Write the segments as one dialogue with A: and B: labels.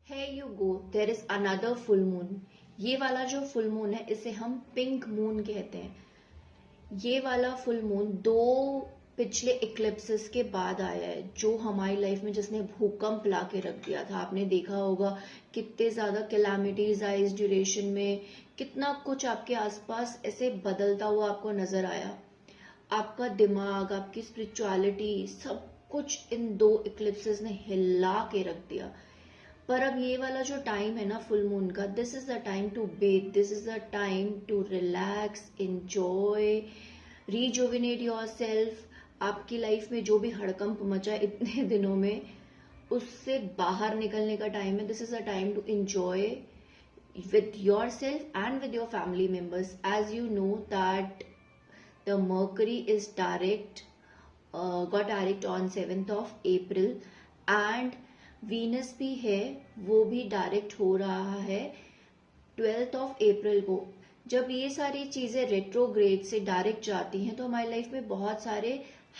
A: है you go there is another full moon. ये वाला जो फुल मून है इसे हम पिंक मून कहते हैं। ये वाला फुल मून दो पिछले इक्लिप्सेस के बाद आया है, जो हमारी लाइफ में जिसने भूकंप ला के रख दिया था। आपने देखा होगा कितने ज्यादा कैलामिटीज आई इस ड्यूरेशन में, कितना कुछ आपके आसपास ऐसे बदलता हुआ आपको नजर आया। आपका दिमाग, आपकी स्पिरिचुअलिटी, सब कुछ इन दो इक्लिप्सेस ने हिला के रख दिया। पर अब ये वाला जो टाइम है ना फुल मून का, this is the time to bathe, this is the time to relax, enjoy, rejuvenate yourself. आपकी लाइफ में जो भी हड़कंप मचा इतने दिनों में, उससे बाहर निकलने का टाइम है। This is the time to enjoy with yourself and with your family members. As you know that the Mercury is direct, got direct on 7th of April and Venus भी है, वो भी डायरेक्ट हो रहा है 12th of April को। जब ये सारी चीजें रेट्रोग्रेड से डायरेक्ट जाती हैं तो हमारी लाइफ में बहुत सारे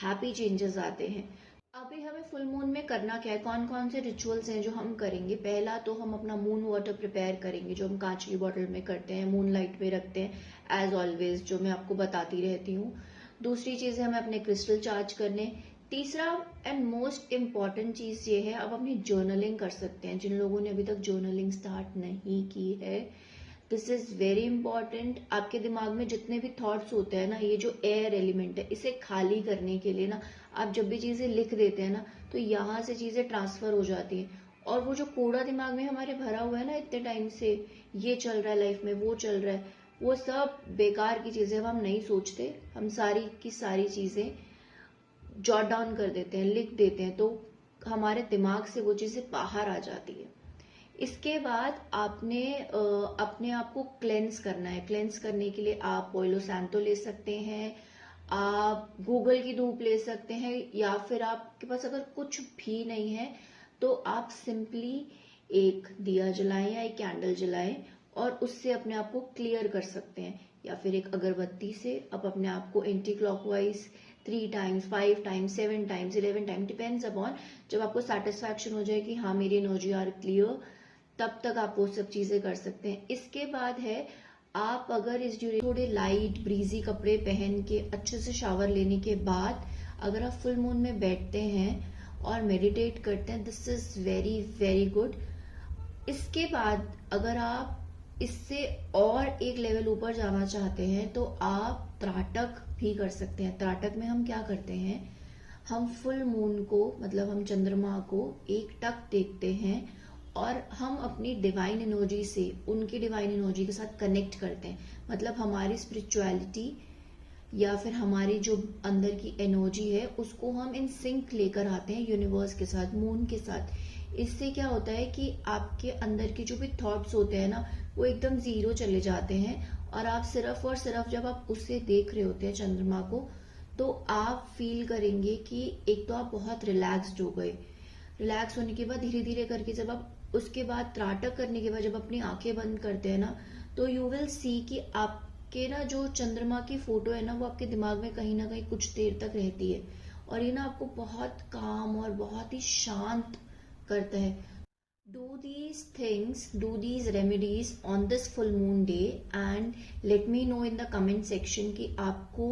A: हैप्पी चेंजेस आते हैं। अभी हमें फुल मून में करना क्या है, कौन कौन से रिचुअल्स हैं जो हम करेंगे। पहला तो हम अपना मून वाटर प्रिपेयर करेंगे, जो हम कांच की बॉटल में करते हैं, मून लाइट में रखते हैं एज ऑलवेज, जो मैं आपको बताती रहती हूँ। दूसरी चीज है हमें अपने क्रिस्टल चार्ज करने। तीसरा एंड मोस्ट इम्पॉर्टेंट चीज ये है, अब अपनी जर्नलिंग कर सकते हैं। जिन लोगों ने अभी तक जर्नलिंग स्टार्ट नहीं की है, दिस इज वेरी इंपॉर्टेंट। आपके दिमाग में जितने भी थॉट्स होते हैं ना, ये जो एयर एलिमेंट है, इसे खाली करने के लिए ना, आप जब भी चीजें लिख देते हैं ना, तो यहाँ से चीजें ट्रांसफर हो जाती हैं। और वो जो कूड़ा दिमाग में हमारे भरा हुआ है ना इतने टाइम से, ये चल रहा है लाइफ में, वो चल रहा है, वो सब बेकार की चीजें अब हम नहीं सोचते। हम सारी की सारी चीजें जॉट डाउन कर देते हैं, लिख देते हैं, तो हमारे दिमाग से वो चीजें बाहर आ जाती है। इसके बाद आपने अपने आप को क्लेंस करना है। क्लेंस करने के लिए आप पोइलो सैंतो ले सकते हैं, आप गूगल की धूप ले सकते हैं, या फिर आपके पास अगर कुछ भी नहीं है तो आप सिंपली एक दिया जलाएं या एक कैंडल जलाएं और उससे अपने आप को क्लियर कर सकते हैं। या फिर एक अगरबत्ती से आप अपने आप को anti clockwise 3 times, 5 times, 7 times, 11 times, depends upon, जब आपको सेटिस्फैक्शन हो जाए कि हाँ मेरी एनर्जी आर क्लियर, तब तक आप वो सब चीजें कर सकते हैं। इसके बाद है, आप अगर इस ड्यूरेशन थोड़े लाइट ब्रीजी कपड़े पहन के अच्छे से शावर लेने के बाद अगर आप फुल मून में बैठते हैं और मेडिटेट करते हैं, this is very very good. इसके बाद अगर आप इससे और एक लेवल ऊपर जाना चाहते हैं तो आप त्राटक भी कर सकते हैं। त्राटक में हम क्या करते हैं, हम फुल मून को, मतलब हम चंद्रमा को एक टक देखते हैं और हम अपनी डिवाइन एनर्जी से उनकी डिवाइन एनर्जी के साथ कनेक्ट करते हैं। मतलब हमारी स्पिरिचुअलिटी या फिर हमारी जो अंदर की एनर्जी है, उसको हम इन सिंक लेकर आते हैं यूनिवर्स के साथ, मून के साथ। इससे क्या होता है कि आपके अंदर के जो भी थॉट्स होते हैं ना, वो एकदम जीरो चले जाते हैं और आप सिर्फ और सिर्फ जब आप उससे देख रहे होते हैं चंद्रमा को, तो आप फील करेंगे कि एक तो आप बहुत रिलैक्स्ड हो गए। रिलैक्स होने के बाद धीरे धीरे करके जब आप उसके बाद त्राटक करने के बाद जब अपनी आंखें बंद करते हैं ना, तो यू विल सी कि आपके ना जो चंद्रमा की फोटो है ना, वो आपके दिमाग में कहीं ना कहीं कुछ देर तक रहती है और ये ना आपको बहुत काम और बहुत ही शांत करता है। Do these things, do these remedies on this full moon day and let me know in the comment section कि आपको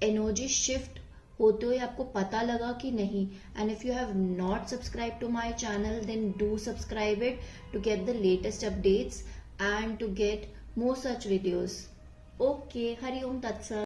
A: एनर्जी शिफ्ट होते हुए आपको पता लगा कि नहीं। And if you have not subscribe to my channel, then do subscribe it to get the latest updates and to get more such videos. Okay, Hari Om तत्सत।